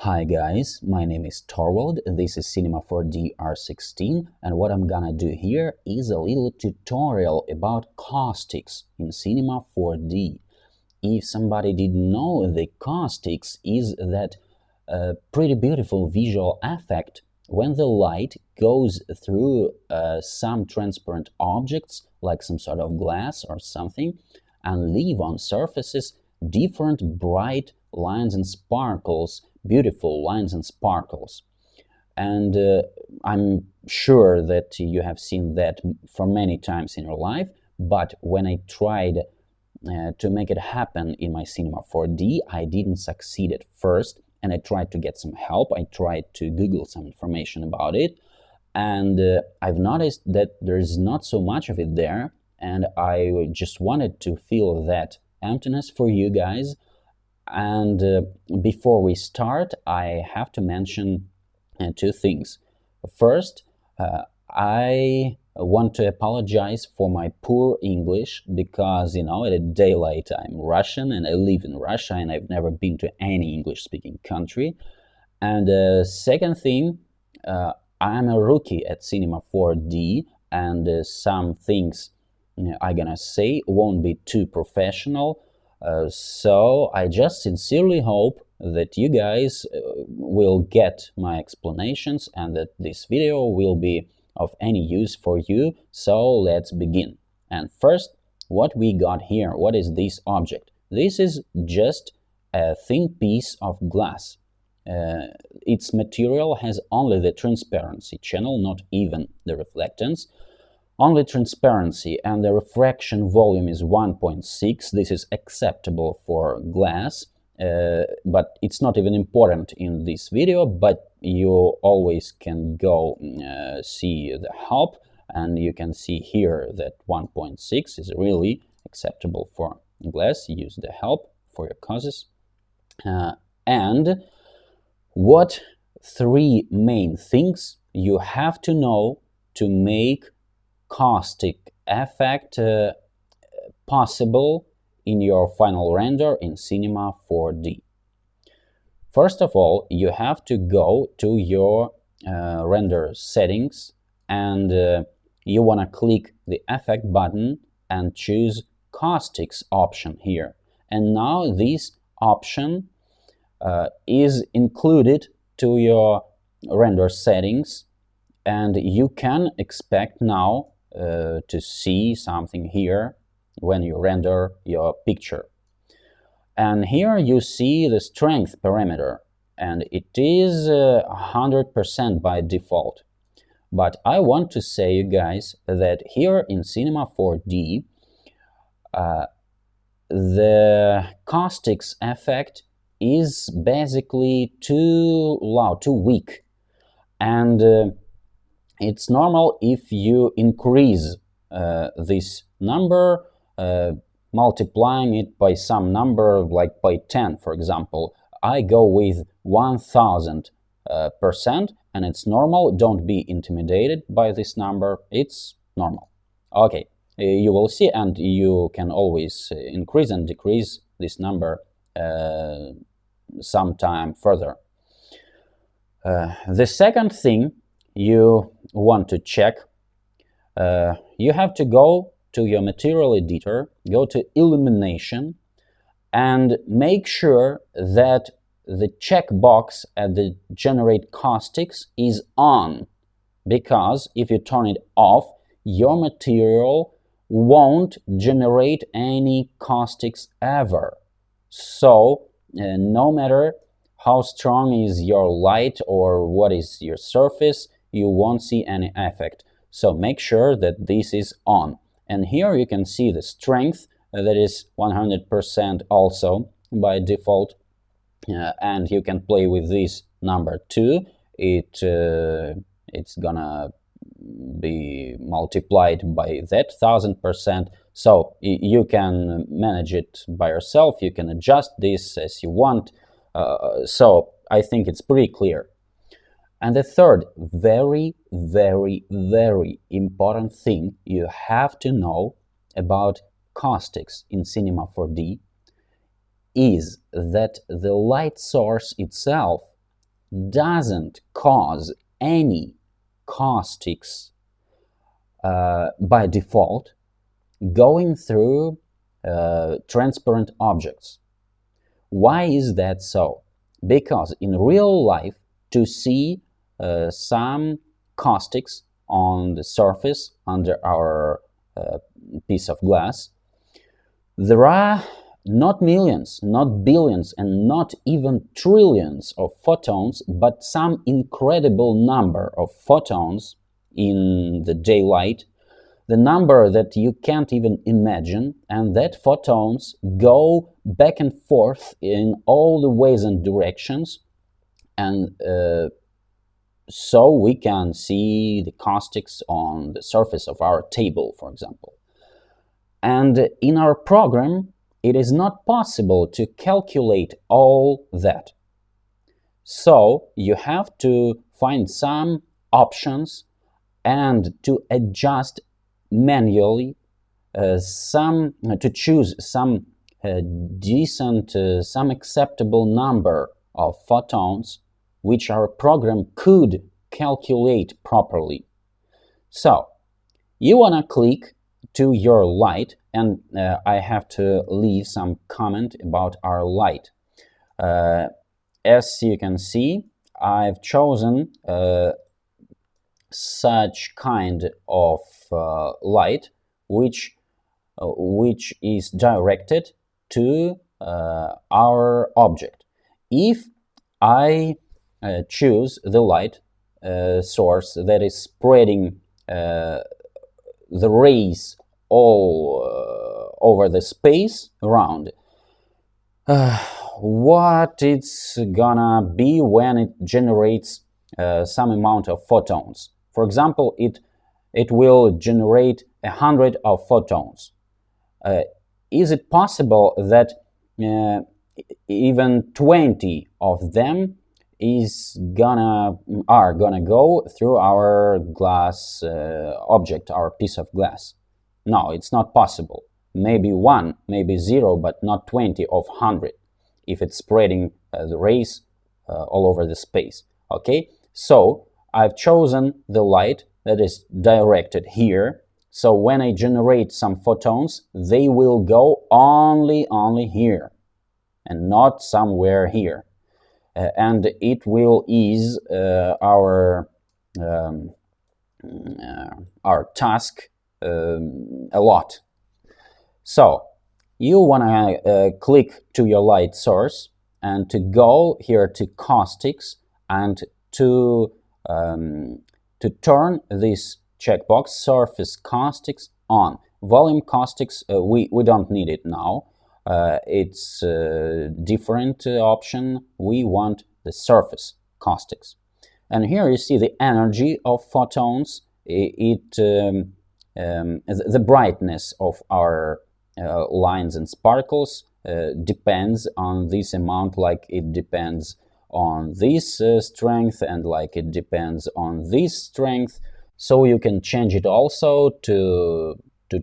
Hi guys, my name is Torvald, this is Cinema 4D R16, and what I'm gonna do here is a little tutorial about caustics in Cinema 4D. If somebody didn't know, the caustics is that pretty beautiful visual effect when the light goes through some transparent objects, like some sort of glass or something, and leave on surfaces different bright lines and sparkles, beautiful lines and sparkles. And I'm sure that you have seen that for many times in your life, but when I tried to make it happen in my Cinema 4D, I didn't succeed at first, and I tried to get some help. I tried to Google some information about it, and I've noticed that there's not so much of it there, and I just wanted to feel that emptiness for you guys. And before we start, I have to mention two things. First, I want to apologize for my poor English because, at daylight I'm Russian and I live in Russia and I've never been to any English-speaking country. And second thing, I'm a rookie at Cinema 4D, and some things I'm gonna say won't be too professional. So I just sincerely hope that you guys will get my explanations and that this video will be of any use for you. So let's begin. And first, what we got here, what is this object? This is just a thin piece of glass. Its material has only the transparency channel, not even the reflectance. Only transparency, and the refraction volume is 1.6. This is acceptable for glass, but it's not even important in this video, but you always can go see the help, and you can see here that 1.6 is really acceptable for glass. Use the help for your causes. And what three main things you have to know to make caustic effect possible in your final render in Cinema 4D. First of all, you have to go to your render settings, and you want to click the effect button and choose caustics option here. And now this option is included to your render settings, and you can expect now to see something here when you render your picture. And here you see the strength parameter, and it is 100% by default. But I want to say, you guys, that here in Cinema 4D, the caustics effect is basically too loud, too weak. And it's normal if you increase this number, multiplying it by some number, like by 10, for example. I go with 1000%, and it's normal. Don't be intimidated by this number. It's normal. Okay, you will see, and you can always increase and decrease this number sometime further. The second thing you want to check, you have to go to your material editor, go to illumination, and make sure that the checkbox at the generate caustics is on, because if you turn it off, your material won't generate any caustics ever. So no matter how strong is your light or what is your surface, you won't see any effect. So make sure that this is on. And here you can see the strength that is 100% also by default. And you can play with this number too. It's gonna be multiplied by that 1000%. So you can manage it by yourself. You can adjust this as you want. So I think it's pretty clear. And the third very, very, very important thing you have to know about caustics in Cinema 4D is that the light source itself doesn't cause any caustics by default going through transparent objects. Why is that so? Because in real life, to see some caustics on the surface under our piece of glass, there are not millions, not billions, and not even trillions of photons, but some incredible number of photons in the daylight, the number that you can't even imagine, and that photons go back and forth in all the ways and directions, and so we can see the caustics on the surface of our table, for example. And in our program, it is not possible to calculate all that. So you have to find some options and to adjust manually to choose some decent, some acceptable number of photons which our program could calculate properly. So you want to click to your light, and I have to leave some comment about our light. As you can see, I've chosen such kind of light which is directed to our object. If I choose the light source that is spreading the rays all over the space around, what it's gonna be when it generates some amount of photons. For example, it will generate 100 of photons. Is it possible that even 20 of them are gonna go through our glass object, our piece of glass? No, it's not possible. Maybe 1, maybe 0, but not 20 of 100 if it's spreading the rays all over the space. Okay, so I've chosen the light that is directed here. So when I generate some photons, they will go only here and not somewhere here. And it will ease our task a lot. So you want to click to your light source and to go here to caustics and to turn this checkbox surface caustics on. Volume caustics, we don't need it now. It's a different option. We want the surface caustics. And here you see the energy of photons. The brightness of our lines and sparkles depends on this amount, like it depends on this strength, and like it depends on this strength. So you can change it also to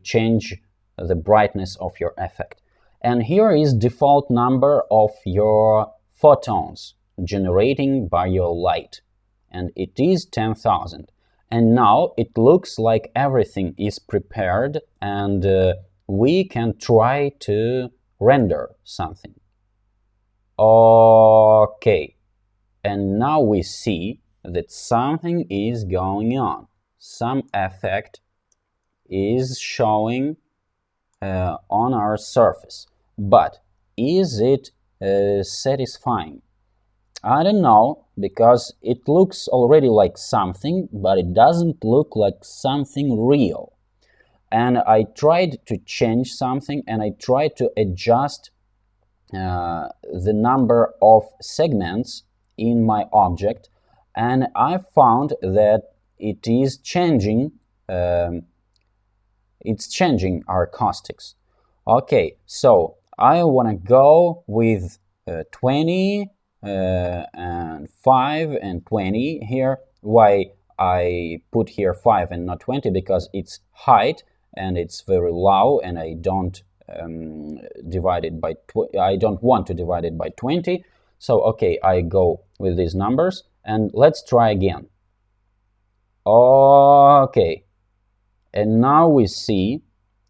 change the brightness of your effect. And here is default number of your photons generating by your light, and it is 10,000. And now it looks like everything is prepared, and we can try to render something. Okay, and now we see that something is going on. Some effect is showing on our surface. But is it satisfying? I don't know, because it looks already like something, but it doesn't look like something real. And I tried to change something, and I tried to adjust the number of segments in my object, and I found that it is changing. It's changing our caustics. Okay, so I want to go with 20 and 5 and 20 here. Why I put here 5 and not 20? Because it's height and it's very low, and I don't divide it by I don't want to divide it by 20. So okay, I go with these numbers and let's try again. Okay, and now we see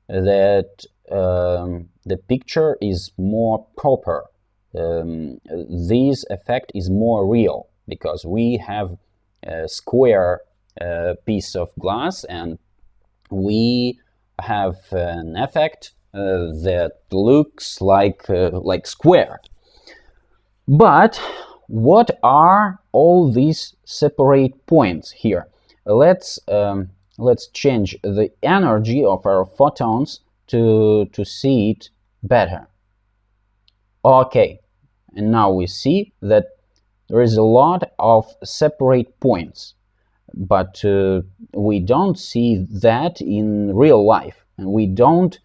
that the picture is more proper. This effect is more real because we have a square piece of glass and we have an effect that looks like square. But what are all these separate points here? Let's change the energy of our photons to see it better. Okay, and now we see that there is a lot of separate points, but we don't see that in real life, and we don't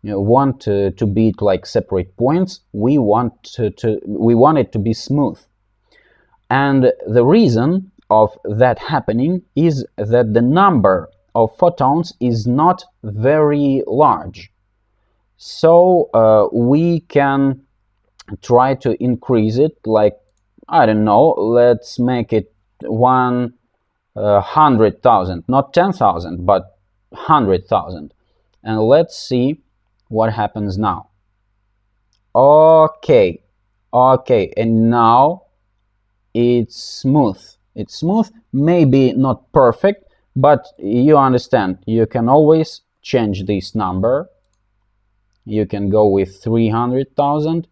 want to be like separate points. We want it to be smooth, and the reason of that happening is that the number of photons is not very large. So we can try to increase it, like, I don't know, let's make it 100,000, not 10,000, but 100,000. And let's see what happens now. Okay, and now it's smooth. It's smooth, maybe not perfect, but you understand, you can always change this number. You can go with 300,000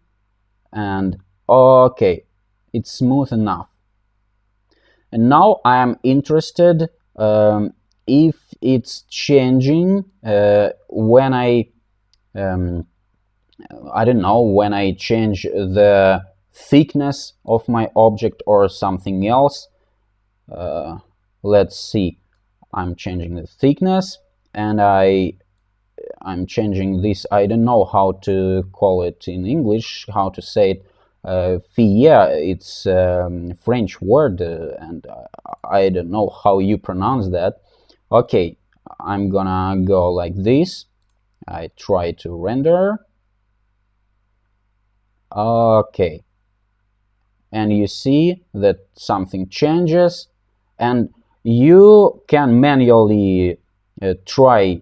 and okay, it's smooth enough. And now I am interested if it's changing when I don't know, when I change the thickness of my object or something else. Let's see, I'm changing the thickness and I'm changing this, I don't know how to call it in English, how to say it. Fille, it's French word, and I don't know how you pronounce that. Okay, I'm gonna go like this. I try to render. Okay, and you see that something changes, and you can manually try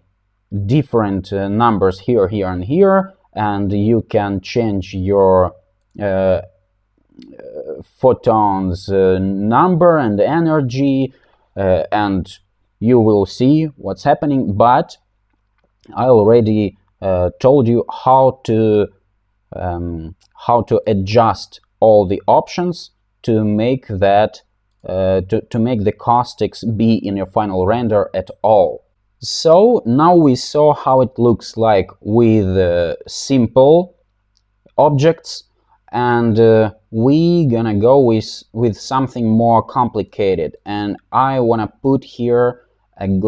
different numbers here, and here, and you can change your photons number and energy, and you will see what's happening. But I already told you how to adjust all the options to make that to make the caustics be in your final render at all. So now we saw how it looks like with simple objects, and we gonna go with something more complicated, and I wanna put here a empty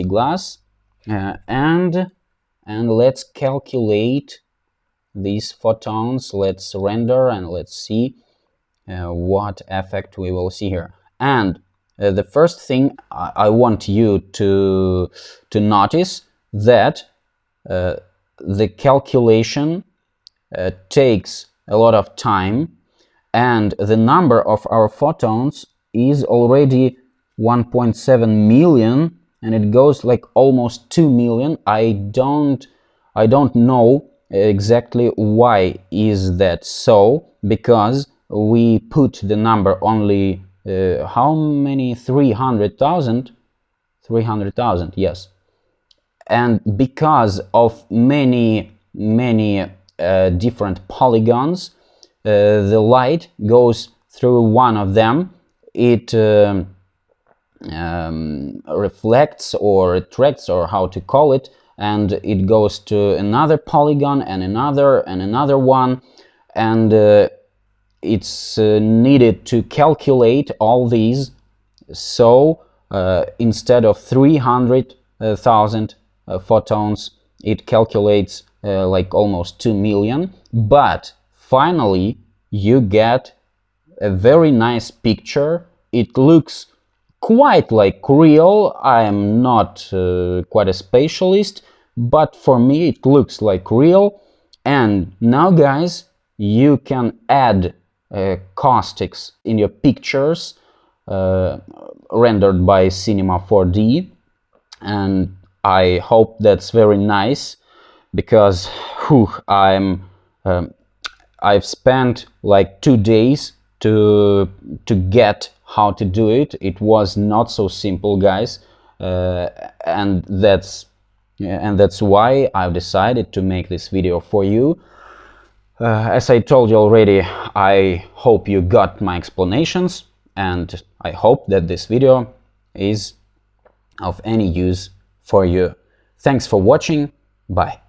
glass, and let's calculate these photons. Let's render and let's see what effect we will see here. And the first thing I want you to notice that the calculation takes a lot of time, and the number of our photons is already 1.7 million, and it goes like almost 2 million. I don't know exactly why is that so, because we put the number only how many? 300,000, yes. And because of many different polygons, the light goes through one of them. It reflects or attracts, or how to call it, and it goes to another polygon and another one, and it's needed to calculate all these. So instead of 300,000 photons, it calculates like almost 2 million. But finally you get a very nice picture. It looks quite like real. I am not quite a spatialist, but for me it looks like real. And now, guys, you can add caustics in your pictures rendered by Cinema 4D, and I hope that's very nice, because I've spent like 2 days to get how to do it. It was not so simple, guys, and that's why I've decided to make this video for you. As I told you already, I hope you got my explanations, and I hope that this video is of any use for you. Thanks for watching. Bye.